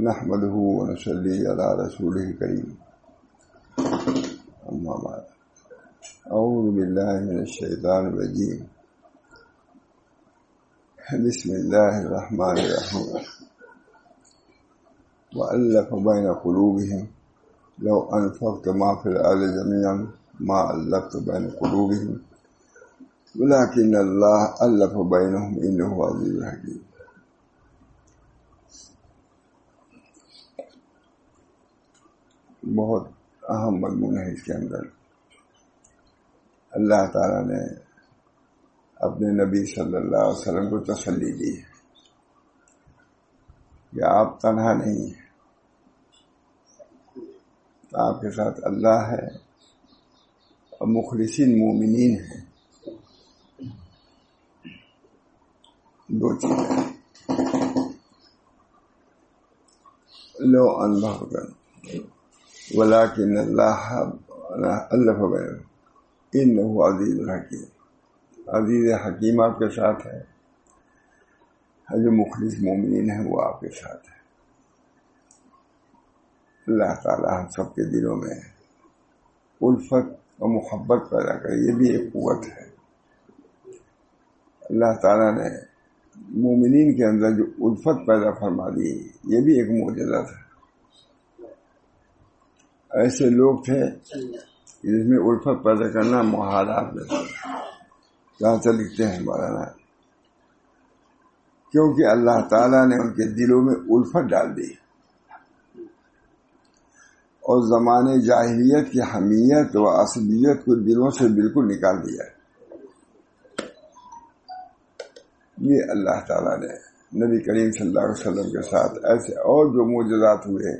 نحمده ونصلي على رسوله الكريم أما بعد أعوذ بالله من الشيطان الرجيم بسم الله الرحمن الرحيم وألف بين قلوبهم لو أنفقت ما في الأرض جميعا ما ألفت بين قلوبهم ولكن الله ألف بينهم إنه عزيز حكيم. بہت اہم مضمون ہے اس کے اندر. اللہ تعالیٰ نے اپنے نبی صلی اللہ علیہ وسلم کو تسلی دی ہے کہ آپ تنہا نہیں ہیں، آپ کے ساتھ اللہ ہے اور مخلصین مومنین ہیں. دو چیزیں لو انفقت ولكن اللہ الف بینہم انہ عزیز الحکیم. عزیز حکیم آپ کے ساتھ ہے، جو مخلص مومنین ہیں وہ آپ کے ساتھ ہے. اللہ تعالیٰ ہم سب کے دلوں میں الفت اور محبت پیدا کرے، یہ بھی ایک قوت ہے. اللہ تعالیٰ نے مومنین کے اندر جو الفت پیدا فرما دی، یہ بھی ایک معجزہ تھا. ایسے لوگ تھے جس میں الفت پیدا کرنا محالات میں تھا. جہاں سے لکھتے ہیں مولانا، کیونکہ اللہ تعالیٰ نے ان کے دلوں میں الفت ڈال دی اور زمانے جاہلیت کی حمیت و عصبیت کو دلوں سے بالکل نکال دیا. یہ اللہ تعالیٰ نے نبی کریم صلی اللہ علیہ وسلم کے ساتھ ایسے اور جو معجزات ہوئے،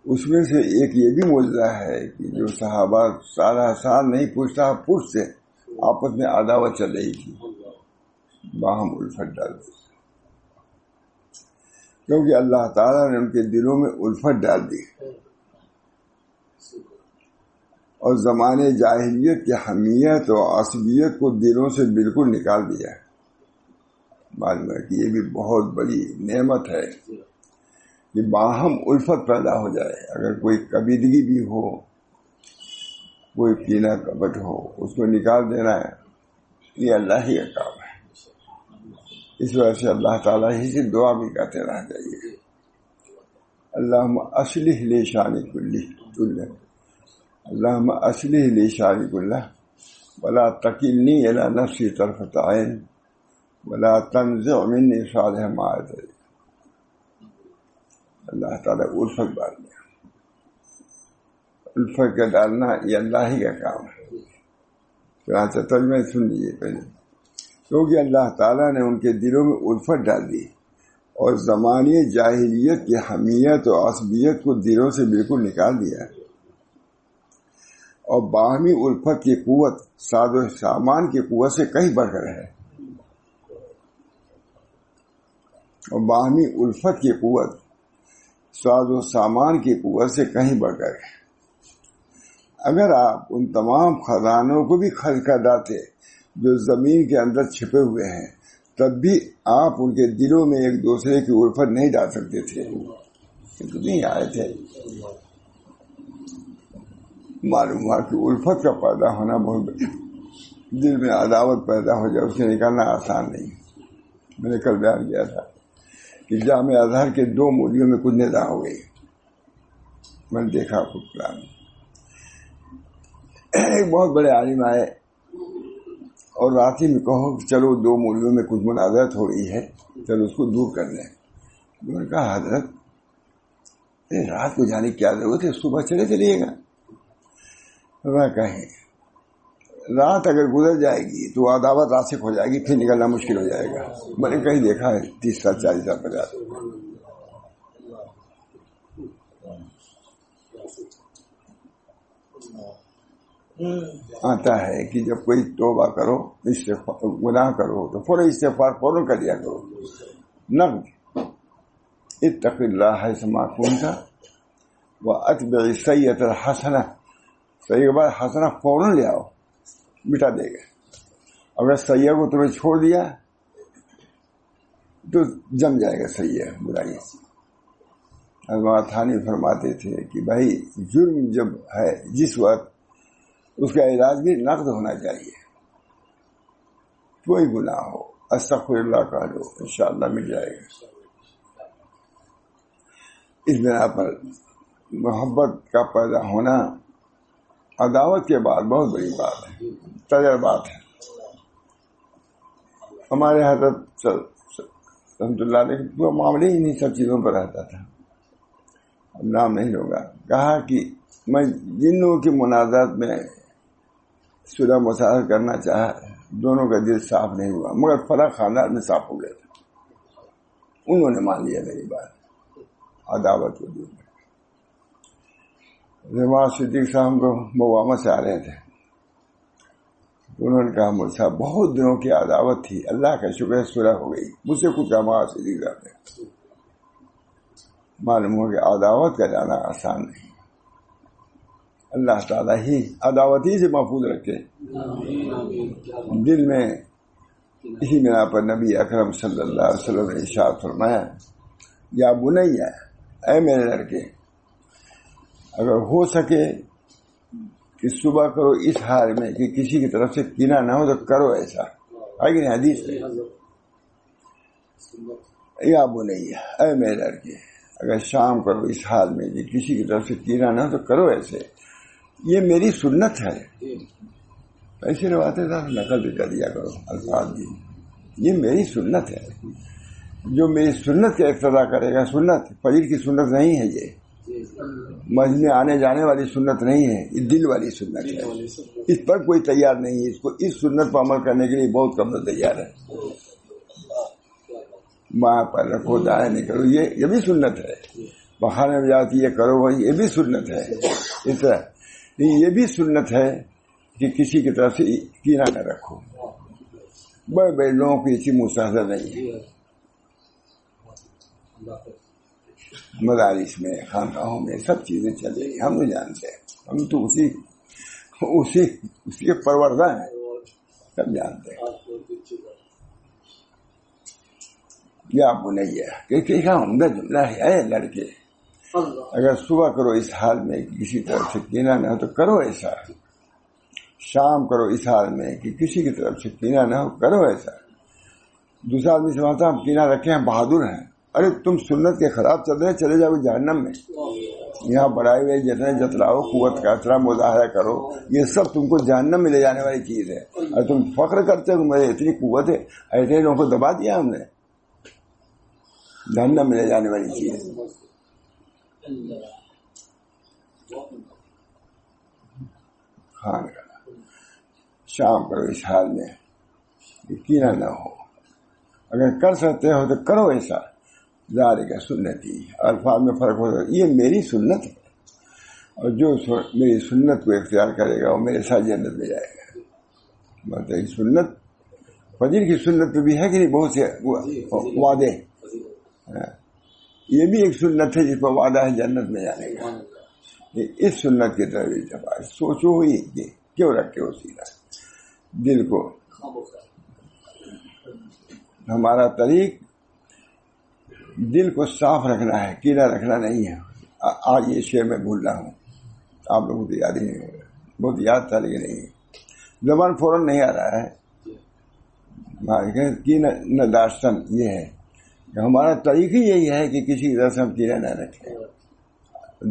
اس میں سے ایک یہ بھی معجزہ ہے کہ جو صحابہ سارا سال نہیں پوچھتا پوچھ سے آپس میں عداوت چل رہی تھی، باہم الفت ڈال دی کیونکہ اللہ تعالیٰ نے ان کے دلوں میں الفت ڈال دی اور زمانے جاہلیت کی حمیت اور عصبیت کو دلوں سے بالکل نکال دیا. معلوم ہے کہ یہ بھی بہت بڑی نعمت ہے کہ باہم الفت پیدا ہو جائے. اگر کوئی کبیدگی بھی ہو، کوئی کینہ کپٹ ہو، اس کو نکال دینا ہے، یہ اللہ ہی کا کام ہے. اس وجہ سے اللہ تعالیٰ ہی سے دعا بھی کرتے رہنا چاہیے. اللہم اصلح لی شانی کلہ، اللہم اصلح لی شانی کلہ ولا تکلنی الی نفسی طرفۃ عین ولا تنزع منی صالح ما ادری. اللہ تعالیٰ الفت ڈال دیا. الفت کا ڈالنا یہ اللہ ہی کا کام ہے. چنانچہ ترجمہ سن لیجیے پہلے. کیونکہ اللہ تعالیٰ نے ان کے دلوں میں الفت ڈال دی اور زمانے جاہلیت کی حمیت اور عصبیت کو دلوں سے بالکل نکال دیا اور باہمی الفت کی قوت ساز و سامان کی قوت سے کہیں بڑھ کر ہے. اور باہمی الفت کی قوت ساز و سامان کی قوت سے کہیں بڑھ کر ہے. اگر آپ ان تمام خزانوں کو بھی خرچ کر ڈالتے جو زمین کے اندر چھپے ہوئے ہیں، تب بھی آپ ان کے دلوں میں ایک دوسرے کی الفت نہیں ڈال سکتے تھے. نہیں آئے تھے. معلوم ہوا کہ الفت کا پیدا ہونا بہت دل میں عداوت پیدا ہو جائے، اسے نکالنا آسان نہیں. میں نے کل بیان کیا تھا کہ جامع ازہر کے 2 مولیوں میں کچھ ندا ہو گئی. میں نے دیکھا خود پلان. ایک بہت بڑے عالم آئے اور رات ہی میں کہو کہ چلو 2 مولیوں میں کچھ مناظرت ہو رہی ہے، چلو اس کو دور کر لیں. میں نے کہا حضرت رات کو جانے کی کیا ضرورت ہے، صبح چلے چلیے گا. کہیں رات اگر گزر جائے گی تو عداوت راسخ ہو جائے گی، پھر نکلنا مشکل ہو جائے گا. میں نے کہیں دیکھا ہے 30 سال 40 سال 50 آتا ہے کہ جب کوئی توبہ کرو، گناہ کرو تو فوراً استغفار فوراً کر دیا کرو. نقد اتق اللہ حیثما کنت واتبع السیئۃ الحسنہ، صحیح کے بعد حسنہ فوراً لے آؤ، مٹا دے گا. اگر سیئہ کو تمہیں چھوڑ دیا تو جم جائے گا سیئہ برائی سے. حضرت تھانی فرماتے تھے کہ بھائی جرم جب ہے جس وقت اس کا علاج بھی نقد ہونا چاہیے. کوئی گناہ ہو استغفر اللہ کہہ لو انشاءاللہ مل جائے گا. اس بنا پر محبت کا پیدا ہونا عداوت کے بعد بہت بڑی بات ہے، تجربات ہے. ہمارے حضرت رحمۃ اللہ علیہ پورا معاملے ہی نہیں سب چیزوں پر رہتا تھا. اب نام نہیں لوں گا. کہا کہ میں جن لوگوں کی مناظرات میں صلح مساعد کرنا چاہا دونوں کا دل صاف نہیں ہوا، مگر فلاں خاندان میں صاف ہو گیا تھا. انہوں نے مان لیا میری بات، عداوت کو دور. جماعت صدیق صاحب کو موامہ سے آ رہے تھے، انہوں نے کہا مجھ صاحب بہت دنوں کی عداوت تھی، اللہ کا شکر ہے صلح ہو گئی. مجھ سے کچھ جماعت صدیق صاحب نے معلوم ہو کہ عداوت کا جانا آسان نہیں. اللہ تعالیٰ ہی عداوتی سے محفوظ رکھے دل میں. اسی بنا پر نبی اکرم صلی اللہ علیہ وسلم نے ارشاد فرمایا یا بنیا، اے میرے لڑکے، اگر ہو سکے کہ صبح کرو اس حال میں کہ کسی کی طرف سے کینہ نہ ہو تو کرو ایسا. آگے نہیں حدیث ہے یا بنیا، اے میرے لڑکے، اگر شام کرو اس حال میں کہ کسی کی طرف سے کینہ نہ ہو تو کرو ایسے، یہ میری سنت ہے. ایسی روایتیں نقل بھی کر دیا کرو الفاظ بھی. یہ میری سنت ہے، جو میری سنت کا اقتدا کرے گا. سنت فجر کی سنت نہیں ہے، یہ مسجد میں آنے جانے والی سنت نہیں ہے، یہ دل والی سنت ہے. اس پر کوئی تیار نہیں ہے. اس کو اس سنت پر عمل کرنے کے لیے بہت کم لوگ تیار ہے. ماں پر رکھو دائیں نہیں کرو، یہ بھی سنت ہے. بخانے میں جاتی یہ کرو یہ بھی سنت ہے. اس طرح یہ بھی سنت ہے کہ کسی کی طرف سے کینہ نہ رکھو. بڑے بڑے لوگوں کی اسی مساحت نہیں ہے. مدارس میں خانقاہوں میں سب چیزیں چلے گی، ہم نہیں جانتے. ہم تو اسی کے پروردہ ہیں، سب جانتے ہیں. یا بنیا کہ عمدہ جملہ ہے، اے لڑکے، اگر صبح کرو اس حال میں کہ کسی طرف سے کینہ نہ ہو تو کرو ایسا. شام کرو اس حال میں کہ کسی کی طرف سے کینہ نہ ہو کرو ایسا. دوسرا آدمی سمجھتا ہم کینہ رکھے ہیں بہادر ہیں. ارے تم سنت کے خلاف چل رہے چلے جاؤ جہنم میں. یہاں بڑھائے ہوئے جتنے جتلاؤ قوت کا اتنا مظاہرہ کرو، یہ سب تم کو جہنم میں لے جانے والی چیز ہے. اور تم فخر کرتے ہو میرے اتنی قوت ہے، ایسے لوگوں کو دبا دیا ہم نے. جہنم میں لے جانے والی چیز. خان کا شام کرو اس حال میں کینہ نہ ہو. اگر کر سکتے ہو تو کرو ایسا. ذالک سنتی، الفاظ میں فرق ہوتا ہے. یہ میری سنت ہے، اور جو میری سنت کو اختیار کرے گا وہ میرے ساتھ جنت میں جائے گا. مطلب سنت فجر کی سنت بھی ہے کہ نہیں، بہت سے وعدے. یہ بھی ایک سنت ہے جس پر وعدہ ہے جنت میں جانے کا. اس سنت کی طرف سوچو ہی کہ کیوں رکھے ہو سیدھا دل کو. ہمارا طریق دل کو صاف رکھنا ہے، کینہ رکھنا نہیں ہے. آج یہ شعر میں بھول رہا ہوں، آپ لوگوں کو یاد ہی نہیں ہو رہا. بہت یاد تھا لیکن نہیں، زبان فوراً نہیں آ رہا ہے. کینہ نداشتن یہ ہے کہ ہمارا طریق ہی یہی ہے کہ کسی کی طرح سے ہم کینہ نہ رکھیں،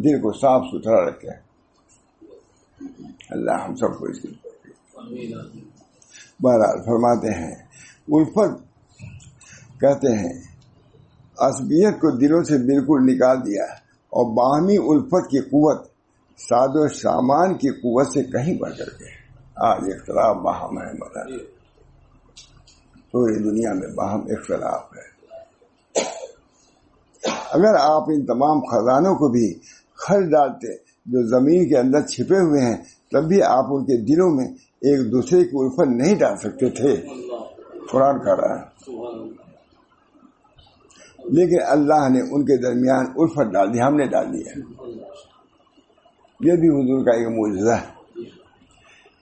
دل کو صاف ستھرا رکھیں. اللہ ہم سب کو اس کی. بہرحال فرماتے ہیں الفت کہتے ہیں عصبیت کو دلوں سے بالکل نکال دیا، اور باہمی الفت کی قوت ساد و سامان کی قوت سے کہیں بڑھ کر کے. آج اختلاف باہم ہے، مگر پوری دنیا میں باہم اختلاف ہے. اگر آپ ان تمام خزانوں کو بھی خرچ ڈالتے جو زمین کے اندر چھپے ہوئے ہیں، تب بھی آپ ان کے دلوں میں ایک دوسرے کی الفت نہیں ڈال سکتے تھے. قرآن کہہ رہا ہے. لیکن اللہ نے ان کے درمیان الفت ڈال دی، ہم نے ڈال دی ہے. یہ بھی حضور کا ایک معجزہ ہے.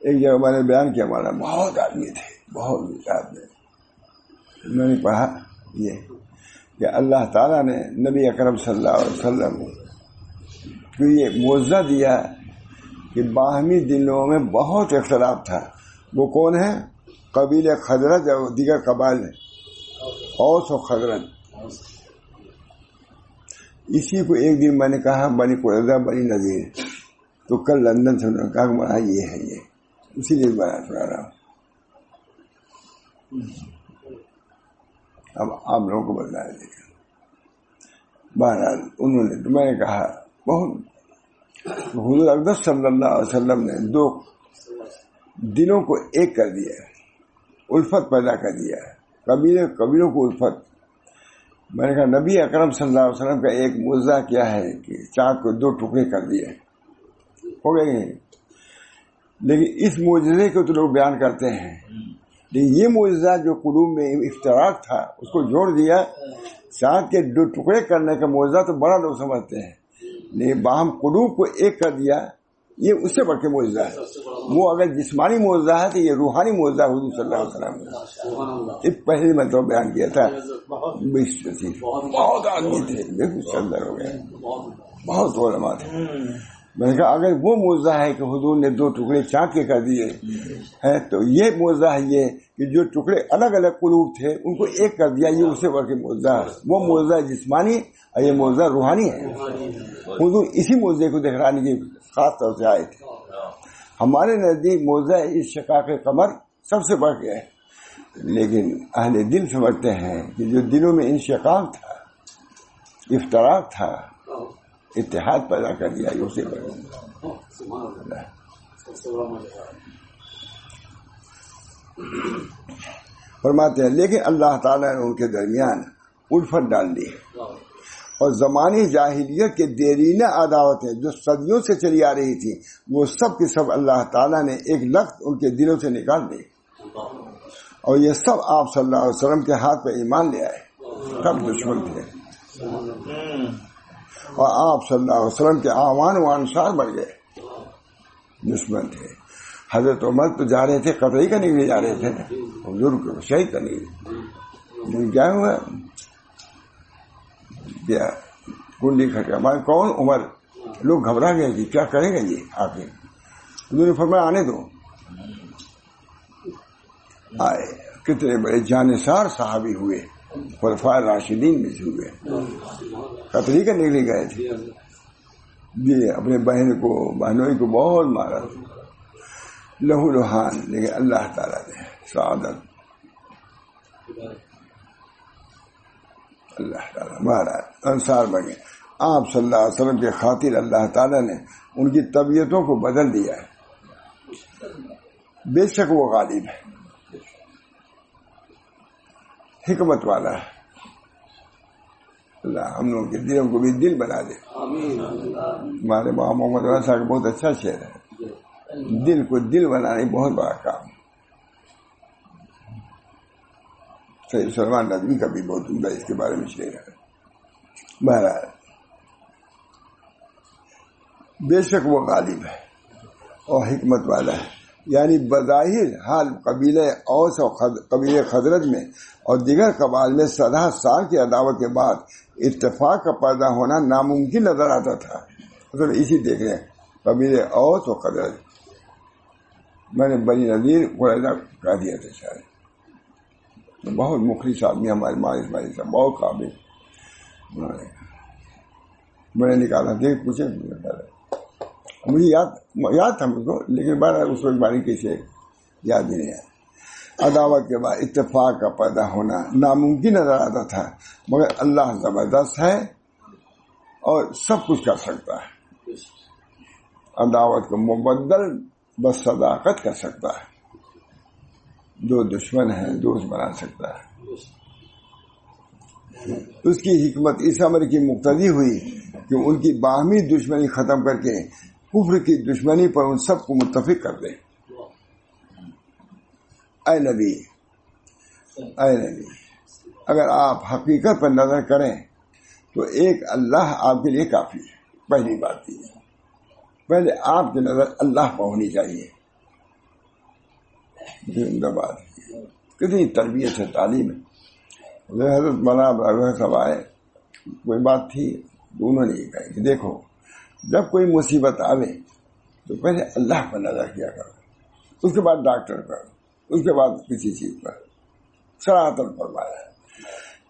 ایک جگہ میں نے بیان کیا، ہمارا بہت آدمی تھے، بہت آدمی. میں نے پڑھا یہ کہ اللہ تعالیٰ نے نبی اکرم صلی اللہ علیہ وسلم کو یہ معجزہ دیا کہ باہمی دلوں میں بہت اختلاف تھا. وہ کون ہے؟ قبیل خزرج اور دیگر قبائل ہیں، اوس و خزرج. اسی کو ایک دن میں نے کہا بنی قریظہ بنی نذیر، تو کل لندن سے انہوں نے کہا کہ مانا یہ ہے، یہ اسی لیے میں سنا رہا ہوں. اب آپ لوگوں کو بدلا ہے. بہرحال انہوں نے، تو میں نے کہا بہت، حضور اقدس صلی اللہ علیہ وسلم نے دو دلوں کو ایک کر دیا، الفت پیدا کر دیا، قبیلوں کو الفت. میں نے کہا نبی اکرم صلی اللہ علیہ وسلم کا ایک معجزہ کیا ہے کہ چاند کو دو ٹکڑے کر دیے، ہو گئے. لیکن اس معجزے کو تو لوگ بیان کرتے ہیں، لیکن یہ معجزہ جو قلوب میں افتراق تھا اس کو جوڑ دیا. چاند کے دو ٹکڑے کرنے کا معجزہ تو بڑا لوگ سمجھتے ہیں، لیکن باہم قلوب کو ایک کر دیا یہ اس سے بڑھ کے معجزہ ہے. وہ اگر جسمانی معجزہ ہے تو یہ روحانی معجزہ حضور صلی اللہ علیہ وسلم نے پہلے میں تو بیان کیا تھا. بہت آدمی تھے، بالکل چندر ہو گئے، بہت علماء تھے. میں نے کہا اگر وہ معجزہ ہے کہ حضور نے دو ٹکڑے چاند کے کر دیے ہیں، تو یہ معجزہ ہے یہ کہ جو ٹکڑے الگ الگ قلوب تھے ان کو ایک کر دیا، یہ اس سے بڑھ کے معجزہ ہے. وہ معجزہ جسمانی اور یہ معجزہ روحانی ہے. حضور اسی معجزے کو دکھانے کی خاص طور سے آئے تھے. ہمارے نزدیک معجزہ اس شقاق قمر سب سے بڑھ گیا ہے، لیکن اہل دل سمجھتے ہیں کہ جو دلوں میں انشقاق تھا، افتراق تھا، اتحاد پیدا کر دیا، یہ اسے بڑھ گیا. فرماتے ہیں لیکن اللہ تعالیٰ نے ان کے درمیان الفت ڈال دی، اور زمانی جاہلیت کے دیرینہ عداوتیں جو صدیوں سے چلی آ رہی تھی وہ سب کی سب اللہ تعالیٰ نے ایک لخت ان کے دلوں سے نکال دی. اور یہ سب آپ صلی اللہ علیہ وسلم کے ہاتھ پہ ایمان لے آئے. سب دشمن تھے اور آپ صلی اللہ علیہ وسلم کے اعوان و انصار بن گئے. دشمن تھے. حضرت عمر تو جا رہے تھے قتل کرنے کے لیے جا رہے تھے، حضور کو شہید کرنے کے لیے. کیا ہوا؟ کیا کنڈی کھٹکا، کون؟ عمر. لوگ گھبرا گئے کہ کیا کریں گے یہ آگے. حضور نے فرمایا آنے دو. آئے. کتنے بڑے جانثار صحابی ہوئے، خلفائے راشدین میں سے ہوئے. قتل کرنے کے لیے گئے تھے جی. اپنے بہنوئی کو بہت مارا، لہو لہان، لیکن اللہ تعالیٰ نے سعادت، اللہ تعالیٰ مہاراج انصار بنے. آپ صلی اللہ علیہ وسلم کے خاطر اللہ تعالیٰ نے ان کی طبیعتوں کو بدل دیا ہے. بے شک وہ غالب ہے، حکمت والا ہے. اللہ ہم لوگوں کے دلوں کو بھی دل بنا دے. ہمارے ماں محمد والا صاحب کا بہت اچھا شعر ہے، دل کو دل بنانے بہت بڑا کام. سید سلمان ندوی کا بھی بہت عمدہ اس کے بارے میں شعر ہے. بہرحال بے شک وہ غالب ہے اور حکمت والا ہے. یعنی بظاہر حال قبیلہ اوس اور قبیلہ خزرج میں اور دیگر قبائل میں 70 سال کی عداوت کے بعد اتفاق کا پیدا ہونا ناممکن نظر آتا تھا. مطلب اسی دیکھ رہے ہیں قبیلہ اوس اور خزرج. میں نے بنی نذیر قریظہ کہہ دیا تھا شاید. بہت مخلص آدمی ہمارے ماں اسماعیل صاحب، بہت قابل. میں نے نکالا دیکھ پوچھے، مجھے یاد تھا مجھ کو، لیکن بارہ اس وقت باریکی سے یاد ہی نہیں آیا. عداوت کے بعد اتفاق کا پیدا ہونا ناممکن نظر آتا تھا، مگر اللہ زبردست ہے اور سب کچھ کر سکتا ہے. عداوت کو مبدل بس صداقت کر سکتا ہے. دو دشمن ہیں دوست بنا سکتا ہے. اس کی حکمت اس امر کی مقتضی ہوئی کہ ان کی باہمی دشمنی ختم کر کے کفر کی دشمنی پر ان سب کو متفق کر دے. اے نبی اگر آپ حقیقت پر نظر کریں تو ایک اللہ آپ کے لیے کافی ہے. پہلی بات یہ، پہلے آپ کی نظر اللہ پر ہونی چاہیے. زندہ باد. کتنی تربیت ہے، تعلیم ہے. حضرت مولانا ابراہیم صاحب آئے، کوئی بات تھی تو انہوں نے یہ کہا کہ دیکھو جب کوئی مصیبت آوے تو پہلے اللہ پر نظر کیا کرو، اس کے بعد ڈاکٹر پر، اس کے بعد کسی چیز پر. صراحتاً فرمایا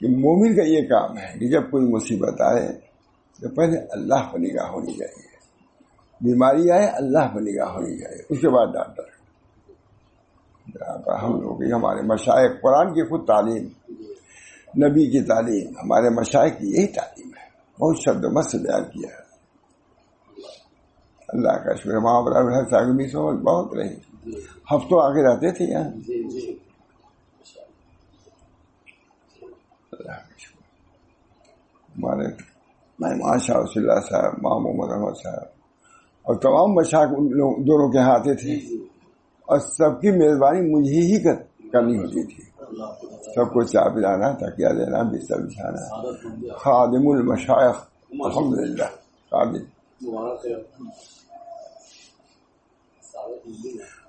کہ مومن کا یہ کام ہے کہ جب کوئی مصیبت آئے تو پہلے اللہ پر نگاہ ہونی چاہیے، بیماری آئے اللہ پر نگاہ ہونی چاہیے، اس کے بعد ڈاکٹر. ہم لوگ ہمارے مشائخ قرآن کی خود تعلیم، نبی کی تعلیم، ہمارے مشائخ کی یہی تعلیم ہے، بہت شد و مت سے بیان کیا ہے. اللہ کا شکر. وہاں پر بھی سہولت بہت رہی، ہفتوں آگے رہتے تھے یہاں. اللہ کا شکر. ہمارے مہمان شاہ رسول اللہ صاحب، ماں محمد احمد صاحب اور تمام مشائخ دونوں کے ہاتھ تھے، اور سب کی میزبانی مجھے ہی کرنی ہوتی تھی. سب کو چائے پلانا، تکیہ دینا، بستر بچھانا. خادم المشائخ الحمدللہ. خادم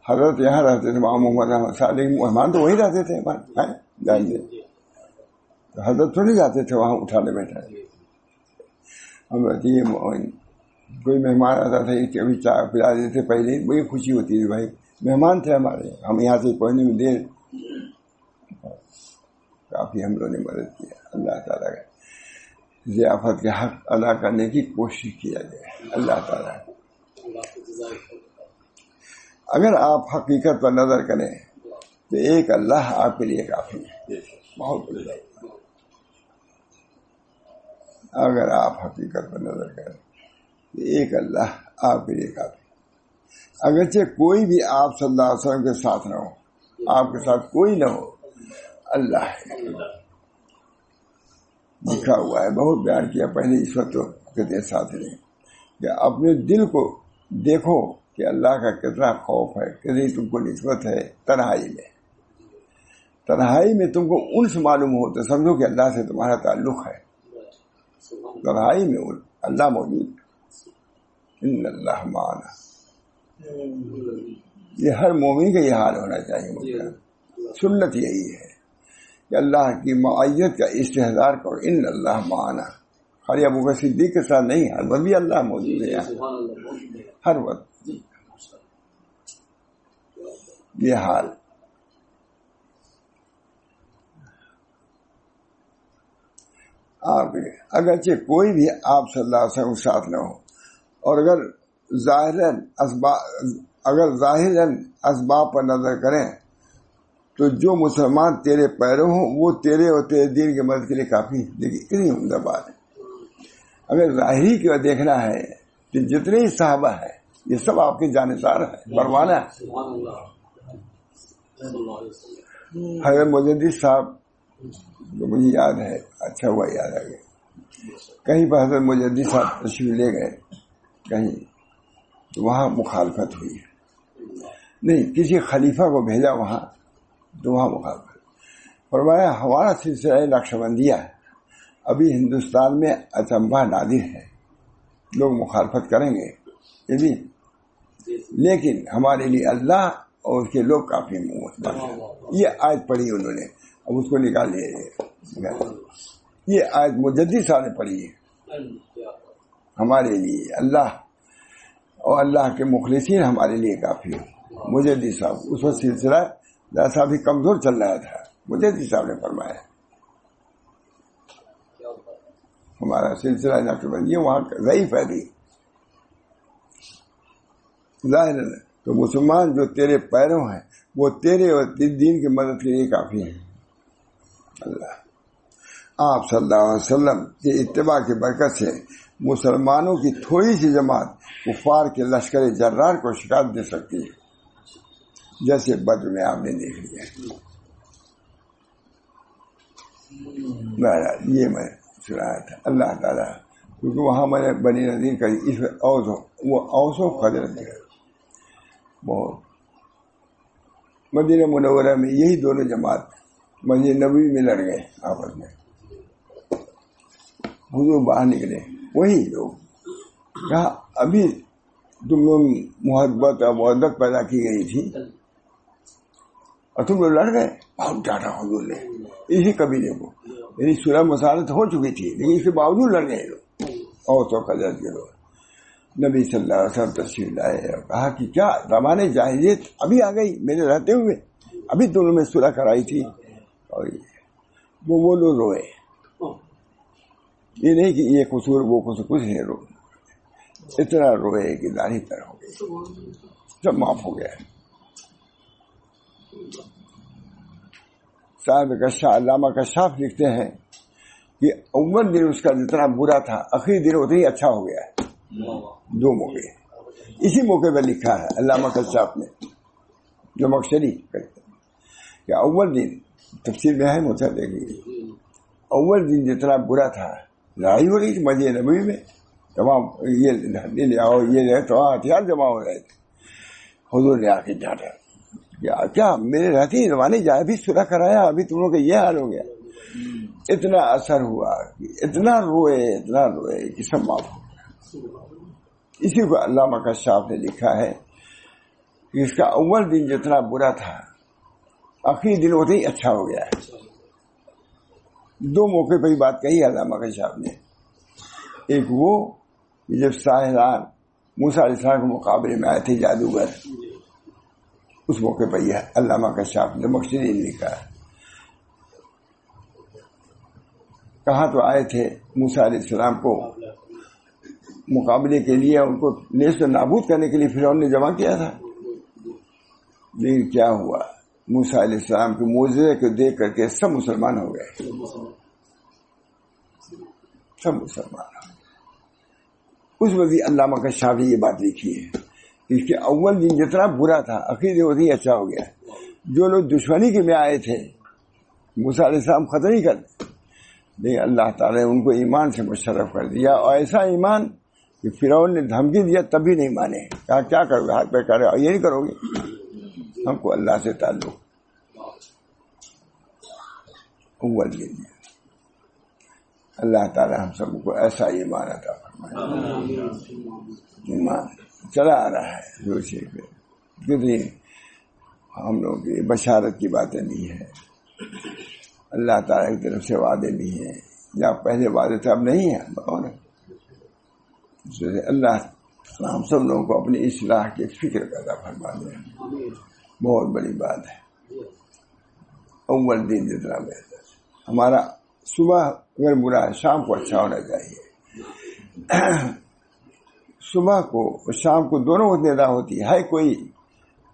حضرت یہاں رہتے تھے، ماں محمد احمد صاحب، لیکن مہمان تو وہی رہتے تھے. حضرت تو نہیں جاتے تھے وہاں اٹھانے بیٹھانے. ہم کوئی مہمان آتا تھا کبھی چائے پلا دیتے پہلے، بڑی خوشی ہوتی تھی. بھائی مہمان تھے ہمارے، ہم یہاں سے پہنچنے میں دیر، کافی ہم لوگوں نے مدد کیا. اللہ تعالیٰ کا ضیافت کے حق ادا کرنے کی کوشش کیا جائے. اللہ تعالیٰ اگر آپ حقیقت پر نظر کریں تو ایک اللہ آپ کے لیے کافی ہے. بہت بڑی بات. اگر آپ حقیقت پر نظر کریں تو ایک اللہ آپ کے لیے کافی. اگرچہ کوئی بھی آپ صلی اللہ علیہ وسلم کے ساتھ نہ ہو، آپ کے ساتھ کوئی نہ ہو، اللہ ہے. لکھا ہوا ہے، بہت بیان کیا پہلے، اس وقت کہتے ساتھ نہیں، کہ اپنے دل کو دیکھو کہ اللہ کا کتنا خوف ہے، کتنی تم کو نسبت ہے. تنہائی میں تم کو ان سے معلوم ہو تو سمجھو کہ اللہ سے تمہارا تعلق ہے. تنہائی میں اللہ موجود. ان اللہ معنا. یہ ہر مومن کا یہ حال ہونا چاہیے. سنت یہی ہے کہ اللہ کی معیت کا استحضار کرو. ان اللہ معنا. خالی ابو بکر صدیق کے ساتھ نہیں، ہر وقت بھی اللہ موجود ہے یہاں، ہر وقت. یہ حال آپ اگرچہ کوئی بھی آپ صلی اللہ علیہ وسلم ساتھ نہ ہو، اور اگر ظاہراً اسباب پر نظر کریں تو جو مسلمان تیرے پیرو ہوں وہ تیرے اور تیرے دین کی مدد کے لیے کافی. دیکھیے کتنی عمدہ بات ہے. اگر ظاہری کی دیکھنا ہے تو جتنے ہی صحابہ ہیں یہ سب آپ کے جانصار ہیں، پروانہ. حضرت مجدد صاحب جو مجھے یاد ہے، اچھا ہوا یاد آ گیا، کہیں پر حضرت مجدد صاحب تشریف لے گئے کہیں تو وہاں مخالفت ہوئی. نہیں، کسی خلیفہ کو بھیجا وہاں تو وہاں مخالفت. فرمایا ہمارا سلسلہ نقشبندیہ ابھی ہندوستان میں اچنبھا نادر ہے، لوگ مخالفت کریں گے لیکن ہمارے لیے اللہ اور اس کے لوگ کافی موت. یہ آیت پڑھی انہوں نے، اب اس کو نکال لیا. یہ آیت مجدد صاحب نے پڑھی ہے. ہمارے لیے اللہ اور اللہ کے مخلصین ہمارے لیے کافی ہے. مجدد صاحب اس وقت سلسلہ جیسا بھی کمزور چل رہا تھا، مجدد صاحب نے فرمایا ہمارا سلسلہ نقشبندی وہاں ضعیف ہے بھی. ظاہر ہے تو مسلمان جو تیرے پیروں ہیں وہ تیرے اور دین کی مدد کے لیے کافی ہیں. اللہ آپ صلی اللہ علیہ وسلم کے اتباع کی برکت سے مسلمانوں کی تھوڑی سی جماعت کفار کے لشکر جرار کو شکست دے سکتی ہے، جیسے بدر میں آپ نے دیکھ لیا. یہ میں سنایا تھا. اللہ تعالیٰ کیونکہ وہاں میں نے بنی نذیر کا اس وہ اوسو قدر دیا. بہت مدینہ منورہ میں یہی دونوں جماعت مسجد نبوی میں لڑ گئے آپس میں. حضور باہر نکلے، وہی لوگ کہا ابھی تم لوگ محبت اور محبت پیدا کی گئی تھی اور تم لوگ لڑ گئے. بہت ڈانٹا حضور نے اسی قبیلے کو. میری صلح مسالت ہو چکی تھی لیکن اس کے باوجود لڑ گئے لوگ اور تو قدرت کے لوگ. نبی صلی اللہ علیہ وسلم تشریف لائے اور کہا کہ کیا زمانے جاہلیت ابھی آ گئی میرے رہتے ہوئے؟ ابھی تو انہوں نے صلح کرائی تھی. اور وہ لوگ روئے. یہ نہیں کہ یہ قصور وہ قصور، کچھ نہیں، رو اتنا روئے کہ داڑھی پر ہو گئی، سب معاف ہو گیا. صاحب علامہ کشاف لکھتے ہیں کہ اول دن اس کا جتنا برا تھا آخری دن اتنا ہی اچھا ہو گیا ہے. 2 موقع اسی موقع پہ لکھا ہے علامہ کشاف نے، جو مقصدی کرتے ہیں کہ اول دن تفسیر میں ہے مجھے دیکھیے، اول دن جتنا برا تھا، لڑائی ہو رہی تھی مسجد نبوی میں، تمام یہ لے آؤ یہ لے، تمام ہتھیار جمع ہو رہے تھے. حضور نے آ کے ڈانٹا، کیا میرے رہتے ہی زمانے جائے ابھی صلح کرایا، ابھی تم لوگ کا یہ حال ہو گیا. اتنا اثر ہوا، اتنا روئے کہ سب معاف ہو گیا. اسی کو علامہ کشاف نے لکھا ہے کہ اس کا اول دن جتنا برا تھا آخری دن ہوتے ہی اچھا ہو گیا ہے. 2 موقع پہ ہی بات کہی علامہ کشاف نے. ایک وہ جب ساحران موسیٰ علیہ السلام کے مقابلے میں آئے تھے جادوگر، اس موقع پر یہ علامہ کشاف نے مقصدی نے لکھا ہے. کہاں تو آئے تھے موسیٰ علیہ السلام کو مقابلے کے لیے، ان کو نیست و نابود کرنے کے لیے فرعون نے جمع کیا تھا. لیکن کیا ہوا، موسیٰ علیہ السلام کے معجزے کو دیکھ کر کے سب مسلمان ہو گئے، سب مسلمان ہو گئے. اس وقت علامہ کشاف نے یہ بات لکھی ہے کہ اس کے اول دن جتنا برا تھا آخری دن وہی اچھا ہو گیا. جو لوگ دشمنی کے میں آئے تھے موسیٰ علیہ السلام ختم نہیں کرتے، لیکن اللہ تعالیٰ نے ان کو ایمان سے مشرف کر دیا، اور ایسا ایمان کہ فرعون نے دھمکی دیا تب بھی نہیں مانے. کہا کیا کرو گے، ہاتھ پہ کرے اور یہ نہیں کرو گے، ہم کو اللہ سے تعلق. اول دن اللہ تعالیٰ ہم سب کو ایسا ایمان عطا فرمائے. ایمان چلا آ رہا ہے جو شیخ کتنی ہم لوگوں کی بشارت کی باتیں بھی ہیں، اللہ تعالیٰ کی طرف سے وعدے بھی ہیں، یا پہلے وعدے تھے اب نہیں ہیں. اور اللہ ہم سب لوگوں کو اپنی اصلاح کی فکر پیدا فرما دے، بہت بڑی بات ہے. اول دن جتنا بہتر، ہمارا صبح اگر برا ہے شام کو اچھا ہونا چاہیے. صبح کو شام کو دونوں وقت ادا ہوتی ہے. کوئی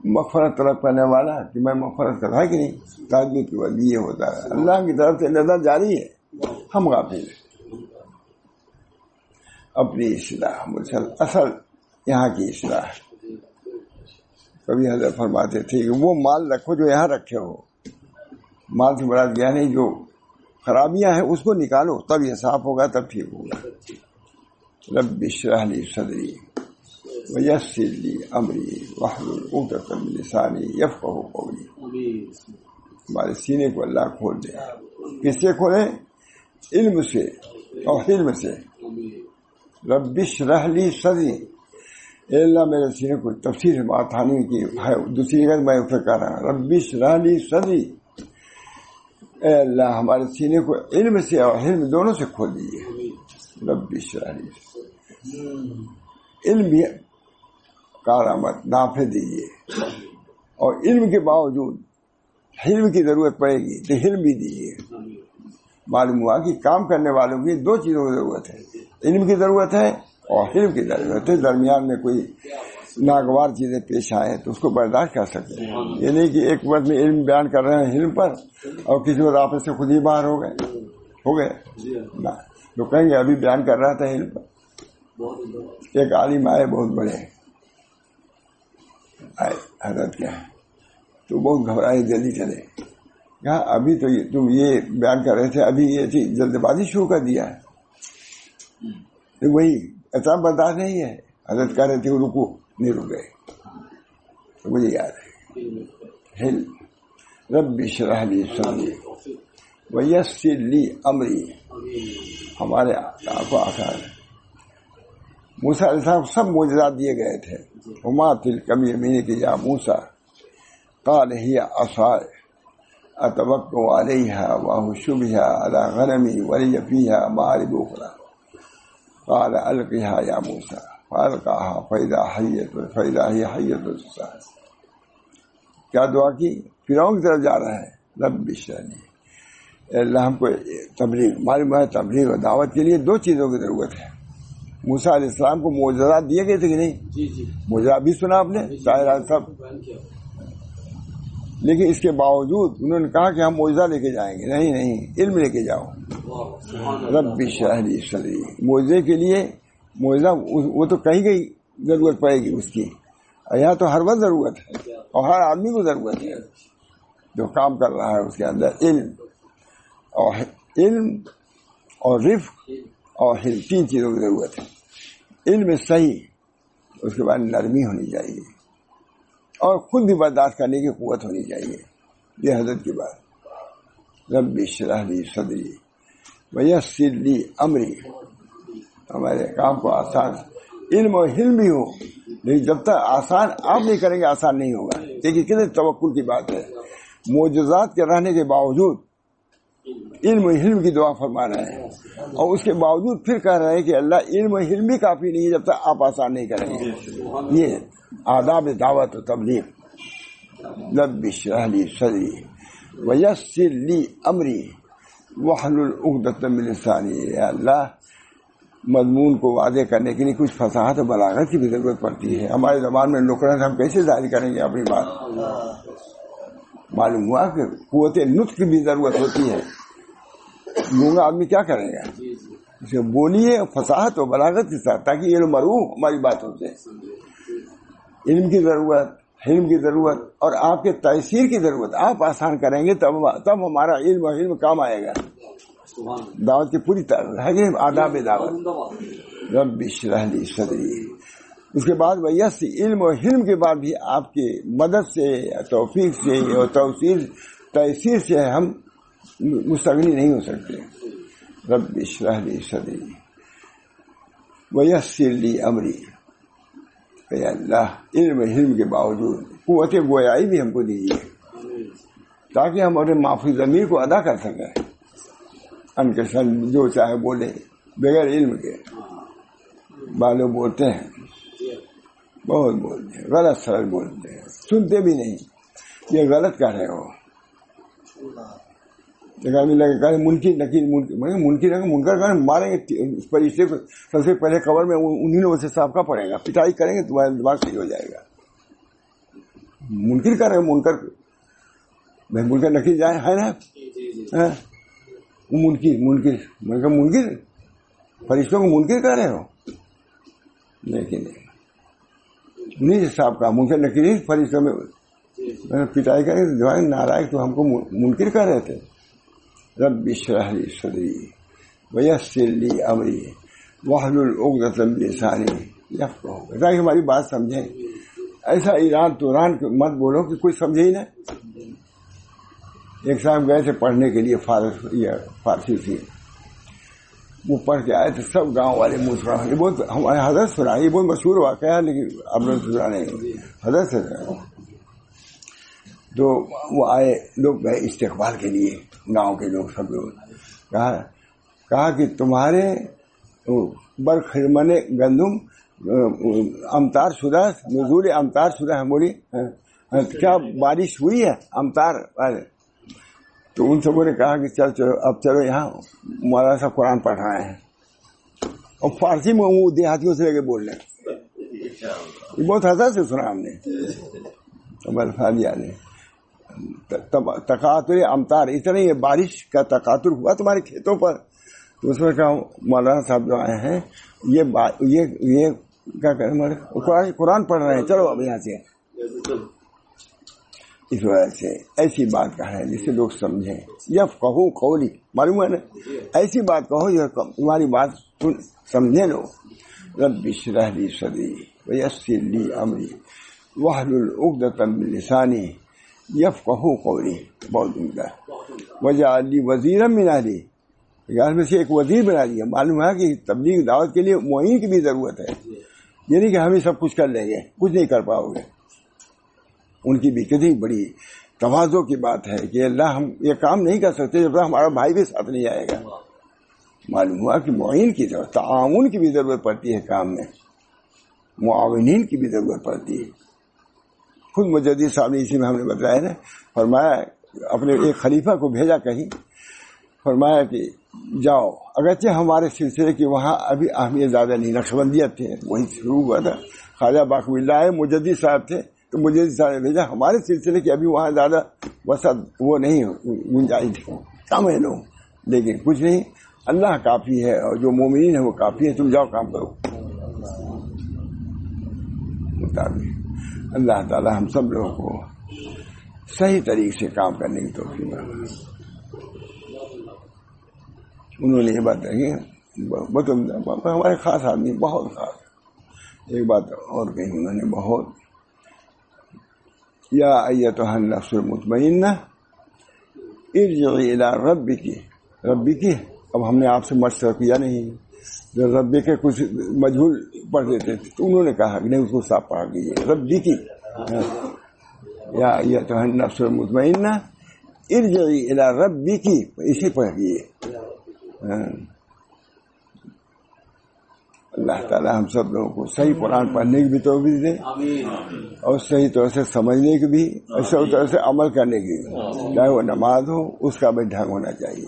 مغفرت طلب کرنے والا کہ میں مغفرت کر رہا ہے کہ نہیں، تاجد کی وجہ یہ ہوتا ہے اللہ کی طرف سے نظر جاری ہے، ہم غافل ہیں. اپنی اصلاح اصل یہاں کی اصلاح. کبھی حضرت فرماتے تھے کہ وہ مال رکھو جو یہاں رکھے ہو. مال سے مراد یہ نہیں جو خرابیاں ہیں اس کو نکالو، تب یہ صاف ہوگا، تب ٹھیک ہوگا. رب اشرح لی صدری ویسر لی امری واحلل عقدۃ من لسانی یفقہوا قولی. ہمارے سینے کو اللہ کھول دے. کس سے کھولے؟ علم سے اور حلم سے. رب اشرح لی صدری، اے اللہ میرے سینے کو. تفسیر معتانی کی ہے دوسری جگہ میں اسے کہہ رہا ہوں، رب اشرح لی صدری، اے اللہ ہمارے سینے کو علم سے اور حلم دونوں سے کھول دیجیے. رب اشرح لی، علم بھی کارآمد نافع دیجیے، اور علم کے باوجود حلم کی ضرورت پڑے گی تو حلم بھی دیجیے. معلوم ہوا کہ کام کرنے والوں کی 2 چیزوں کی ضرورت ہے، علم کی ضرورت ہے اور حلم کی ضرورت ہے. درمیان میں کوئی ناگوار چیزیں پیش آئے تو اس کو برداشت کر سکتے ہیں. یہ نہیں کہ ایک وقت میں علم بیان کر رہے ہیں حلم پر اور کسی وقت آپس سے خود ہی باہر ہو گئے نہ. تو کہیں گے ابھی بیان کر رہا تھا علم پر. ایک عالم آئے بہت بڑے آئے، حضرت کیا تو بہت گھبرائے، جلدی چلے. کہا ابھی تو تم یہ بیان کر رہے تھے، ابھی یہ جلد بازی شروع کر دیا ہے. وہی اتنا برداشت نہیں ہے. حضرت کہہ رہے تھے رکو، نہیں رکے. تو مجھے یاد ہے رب اشرح لی صدری ویسر لی امری. ہمارے آنکھوں آخر موسیٰ علیہ السلام سب معجزات دیے گئے تھے. وما تلک بیمینک یا موسیٰ قال ہی عصای اتوقع علیہا واحش بہا علی غنمی ولی فیہا مآرب اخری قال القہا یا موسیٰ فالقاہا فاذا ہی حیۃ تسعی. کیا دعا کی؟ فرعون کی طرف جا رہا ہے. رب اشرح لی، اللہ ہم کو تبلیغ، معلوم ہے تبلیغ اور دعوت کے لیے دو چیزوں کی ضرورت ہے. موسیٰ علیہ السلام کو معجزات دیے گئے تھے کہ نہیں؟ معجزات بھی سنا آپ نے ظاہر سب، لیکن اس کے باوجود انہوں نے کہا کہ ہم معجزہ لے کے جائیں گے. نہیں، علم لے کے جاؤ. رب اشرح لی صدری، معجزے کے لیے معجزہ وہ تو کہیں کہیں ضرورت پڑے گی اس کی، یہاں تو ہر وقت ضرورت ہے اور ہر آدمی کو ضرورت ہے جو کام کر رہا ہے. اس کے اندر علم اور رفق اور حلم، تین چیزوں کی ضرورت ہے. علم صحیح، اس کے بعد نرمی ہونی چاہیے اور خود بھی برداشت کرنے کی قوت ہونی چاہیے. یہ حضرت کی بات. رب اشرح لی صدری ویسر لی امری، ہمارے کام کو آسان، علم اور حلم بھی ہو، لیکن جب تک آسان آپ نہیں کریں گے آسان نہیں ہوگا. دیکھیے کتنے توکل کی بات ہے. معجزات کے رہنے کے باوجود علم و حلم کی دعا فرما رہے ہیں اور اس کے باوجود پھر کہہ رہے ہیں کہ اللہ علم و حلم بھی کافی نہیں ہے جب تک آپ آسان نہیں کریں گے. یہ آداب دعوت و تبلیغ. رب اشرح لی صدری ویسر لی امری واحلل عقدۃ من لسانی. اللہ مضمون کو واضح کرنے کے لیے کچھ فصاحت و بلاغت کی بھی ضرورت پڑتی ہے. ہماری زبان میں نکرن ہم کیسے ظاہر کریں گے اپنی بات؟ معلوم ہوا کہ قوت نطق کی بھی ضرورت ہوتی ہے. گونگا آدمی کیا کرے گا؟ اسے بولیے فصاحت و بلاغت کے ساتھ تاکہ یہ مرو ہماری بات ہوتے. علم کی ضرورت، حلم کی ضرورت اور آپ کے تاثیر کی ضرورت. آپ آسان کریں گے تب ہمارا علم و حلم کام آئے گا. دعوت کی پوری طرح ہے کہ آداب دعوت. رب اشرح لی صدری. اس کے بعد ویس علم و حلم کے بعد بھی آپ کی مدد سے، توفیق سے اور تاثیر سے ہم مستغنی نہیں ہو سکتے. رب اشرح لی صدری ویسر لی امری. اے اللہ علم و حلم کے باوجود قوت گویائی بھی ہم کو دیجیے تاکہ ہم اپنے معافی ضمیر کو ادا کر سکیں. ان کے سن جو چاہے بولے بغیر علم کے. بالو بولتے ہیں، بہت بولتے ہیں، غلط سرل بولتے ہیں، سنتے بھی نہیں. یہ غلط کہہ رہے ہو. منکر نکیر منکر ماریں گے اس فرشتے کو. سب سے پہلے قبر میں انہیں لوگوں سے سابقہ پڑے گا، پٹائی کریں گے تمہارا دماغ صحیح ہو جائے گا. منکر کر رہے ہیں، منکر نکیر جائیں ہے نا. منکر فرشتوں کو منکر کر رہے ہو، لیکن انہیں سے سابقہ منکر نکیر فرشتوں میں پٹائی کریں گے دماغ نارائق تو ہم کو منکر کر رہے تھے. رب اشرح لی صدری ویسر لی امری واحلل عقدۃ من لسانی یفقہوا. تاکہ ہماری بات سمجھیں. ایسا ایران توران مت بولو کہ کوئی سمجھے ہی نہ. ایک صاحب گئے تھے پڑھنے کے لیے فارسی تھی، وہ پڑھ کے آئے تھے. سب گاؤں والے مسکرا. یہ بہت ہمارے حضرت سنا، یہ بہت مشہور واقعہ ہے لیکن اب لوگ سنا نہیں. حضرت سے تو وہ آئے، لوگ گئے استقبال کے لیے، گاؤں کے لوگ سب لوگ. کہا کہ تمہارے برخرمن گندم امطار شدہ، نزول امطار شدہ ہے. بولی کیا بارش ہوئی ہے امطار والے؟ تو ان سبوں نے کہا کہ چلو اب چلو یہاں مولانا صاحب قرآن پڑھ رہے ہیں اور فارسی میں وہ دیہاتیوں سے لے کے بول رہے ہیں. یہ بہت حضرت سے سنا ہم نے. تقاطر امطار، اس طرح یہ بارش کا تقاطر ہوا تمہارے کھیتوں پر. تو اس میں کہا مولانا صاحب جو آئے ہیں یہ کیا کریں، قرآن پڑھ رہے ہیں، چلو اب یہاں سے. اس وجہ سے ایسی بات کہا ہے جس سے لوگ سمجھیں. یفقہوا قولی، معلوم ہے نا، ایسی بات کہو جو تمہاری بات سمجھے لو. رب اشرح لی صدری ویسر لی امری واحلل عقدۃ من لسانی یفقہوا قولی. بہت عمدہ. وجعل لی وزیرا من اہلی، میں سے ایک وزیر بنا دیا. معلوم ہے کہ تبلیغ دعوت کے لیے معین کی بھی ضرورت ہے. یہ نہیں کہ ہم ہی سب کچھ کر لیں گے، کچھ نہیں کر پاؤ گے. ان کی بھی کتنی بڑی تواضع کی بات ہے کہ اللہ ہم یہ کام نہیں کر سکتے جب تک ہمارا بھائی بھی ساتھ نہیں آئے گا. معلوم ہوا کہ معین کی ضرورت، تعاون کی بھی ضرورت پڑتی ہے کام میں، معاونین کی بھی ضرورت پڑتی ہے. خود مجدد صاحب نے اسی میں ہم نے بتایا نا، فرمایا اپنے ایک خلیفہ کو بھیجا کہیں، فرمایا کہ جاؤ، اگرچہ ہمارے سلسلے کی وہاں ابھی اہمیت زیادہ نہیں، نقشبندیت تھے وہی شروع ہوا تھا، خواجہ باقی اللہ مجدد صاحب تھے تو مجدد صاحب نے بھیجا، ہمارے سلسلے کی ابھی وہاں زیادہ وسعت وہ نہیں گنجائش تھی، کم ہے لوگ، لیکن کچھ نہیں، اللہ کافی ہے اور جو مومنین ہے وہ کافی ہے، تم جاؤ کام کرو. مطابق اللہ تعالی ہم سب لوگوں کو صحیح طریقے سے کام کرنے کی توفیق دے. انہوں نے یہ بات کہی، ہمارے خاص آدمی، بہت خاص. ایک بات اور کہی انہوں نے بہت، یا ایتھا النفس المطمئنہ ارجعی الی ربک. اب ہم نے آپ سے مشورہ کیا نہیں، جو رب کے کچھ مجہول پڑھ دیتے تھے تو انہوں نے کہا کہ نہیں، اس کو صاف پڑھا کیجیے، ربک، یا ایتھا النفس المطمئنہ ارجعی الی ربک، اسی پڑھ کیجیے. اللہ تعالی ہم سب لوگوں کو صحیح قرآن پڑھنے کی بھی توفیق دے اور صحیح طور سے سمجھنے کی بھی اور صحیح طور سے عمل کرنے کی بھی. چاہے وہ نماز ہو اس کا بھی ڈھنگ ہونا چاہیے،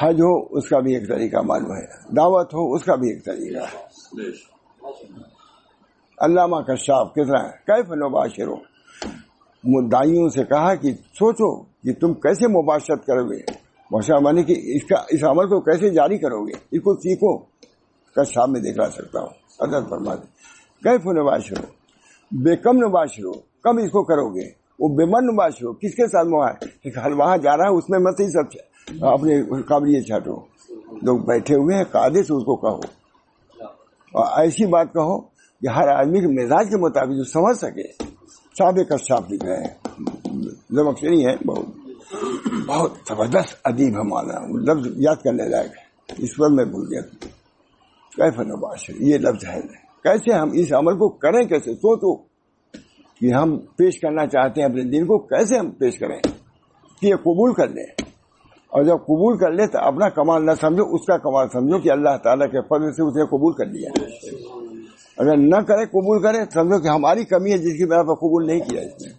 حج ہو اس کا بھی ایک طریقہ معلوم ہے، دعوت ہو اس کا بھی ایک طریقہ ہے. علامہ کشاف کس طرح کیف نباشر، دائیوں سے کہا کہ سوچو کہ تم کیسے مباشرت کرو گے، مباشرت مانے کہ اس عمل کو کیسے جاری کرو گے، اس کو سیکھو. کشاف میں دیکھ سکتا ہوں حضرت فرماتے کیف نباشر، بے کم نباشر، کم اس کو کرو گے، وہ بے من نباشر، کس کے ساتھ وہاں جا رہا ہے اس میں مت ہی سب اپنے قابلیت چھاٹو، لوگ بیٹھے ہوئے ہیں قاعدے سے اس کو کہو، اور ایسی بات کہو کہ ہر آدمی کے مزاج کے مطابق جو سمجھ سکے. صاحب کشاف لکھ رہے ہیں، زمخشری ہے، بہت زبردست ادیب ہے مولانا، لفظ یاد کرنے لائق ہے، اس پر میں بھول گیا. کیف نباشر یہ لفظ ہے، کیسے ہم اس عمل کو کریں، کیسے سوچو کہ ہم پیش کرنا چاہتے ہیں اپنے دین کو، کیسے ہم پیش کریں کہ یہ قبول کر لیں، اور جب قبول کر لے تو اپنا کمال نہ سمجھو، اس کا کمال سمجھو کہ اللہ تعالیٰ کے فضل سے اس نے قبول کر لیا. اگر نہ کرے قبول کرے سمجھو کہ ہماری کمی ہے جس کی بنا پر قبول نہیں کیا اس نے.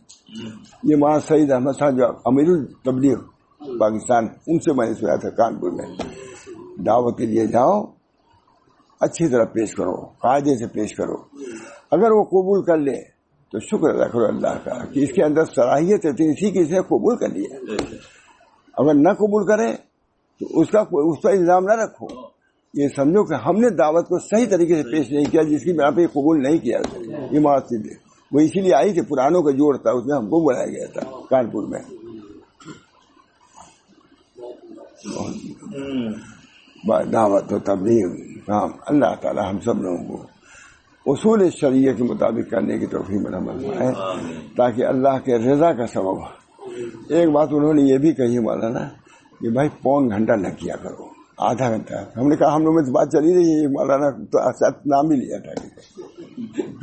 یہ مولانا سعید احمد صاحب جو امیر التبلیغ پاکستان، ان سے میں نے سنا تھا کانپور میں، دعوت کے لیے جاؤ، اچھی طرح پیش کرو، قاعدے سے پیش کرو، اگر وہ قبول کر لے تو شکر ادا کرو اللہ کا کہ اس کے اندر صلاحیت ہے، اسی کی اس نے قبول کر لیا. اگر نہ قبول کرے تو اس کا الزام نہ رکھو، یہ سمجھو کہ ہم نے دعوت کو صحیح طریقے سے پیش نہیں کیا جس کی بنا پہ یہ قبول نہیں کیا. یہ معاشی وہ اسی لیے آئی تھی، پرانوں کا جوڑ تھا، اس میں ہم کو بلایا گیا تھا کانپور میں. دعوت و تبلیغ کام اللہ تعالی ہم سب لوگوں کو اصول شریعت کے مطابق کرنے کی توفیق مرحمت ہے، تاکہ اللہ کے رضا کا سبب ہو. ایک بات انہوں نے یہ بھی کہی مولانا کہ بھائی پون گھنٹہ نہ کیا کرو، آدھا گھنٹہ. ہم نے کہا ہم لوگوں میں بات چلی رہی ہے، مولانا تو نام بھی لیا تھا،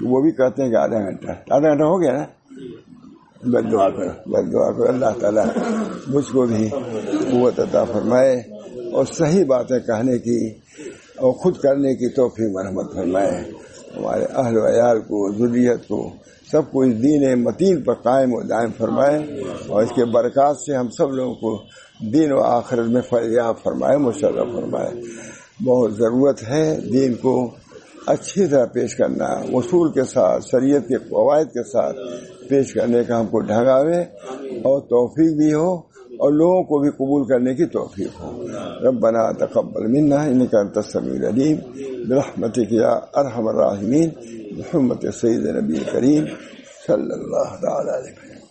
وہ بھی کہتے ہیں کہ آدھا گھنٹہ ہو گیا نا. بس دعا کرو اللہ تعالیٰ مجھ کو بھی قوت عطا فرمائے اور صحیح باتیں کہنے کی اور خود کرنے کی توفیق مرحمت فرمائے. ہمارے اہل و عیال کو، ذریت کو، سب کو اس دین متین پر قائم و دائم فرمائے، اور اس کے برکات سے ہم سب لوگوں کو دین و آخرت میں فیاض فرمائے، مشرف فرمائے. بہت ضرورت ہے دین کو اچھی طرح پیش کرنا، اصول کے ساتھ، شریعت کے قواعد کے ساتھ پیش کرنے کا ہم کو ڈھنگاوے اور توفیق بھی ہو اور لوگوں کو بھی قبول کرنے کی توفیق ہو. ربنا تقبل منا انک انت السمیع العلیم برحمتک یا ارحم الراحمین بحرمت سید نبی کریم صلی اللہ تعالی علیہ وسلم.